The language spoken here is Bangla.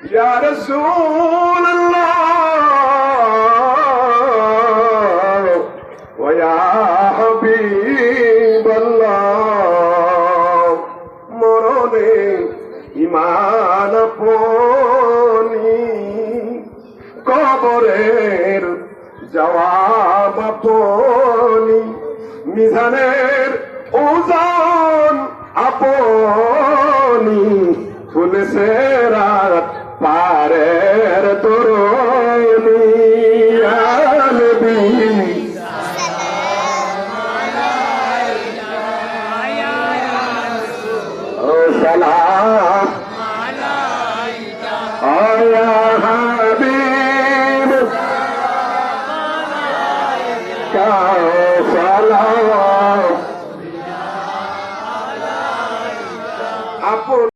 ইয়া রাসূলুল্লাহ ওয়া ইয়া হাবিবাল্লাহ মরণে ঈমান আপনি কবরের জবাব আপনি মিজানের ওজন আপনি ফুলছে রাত পারের তরুণী আলবি ও সালাম আয়া হাবিব কা সালাম আপন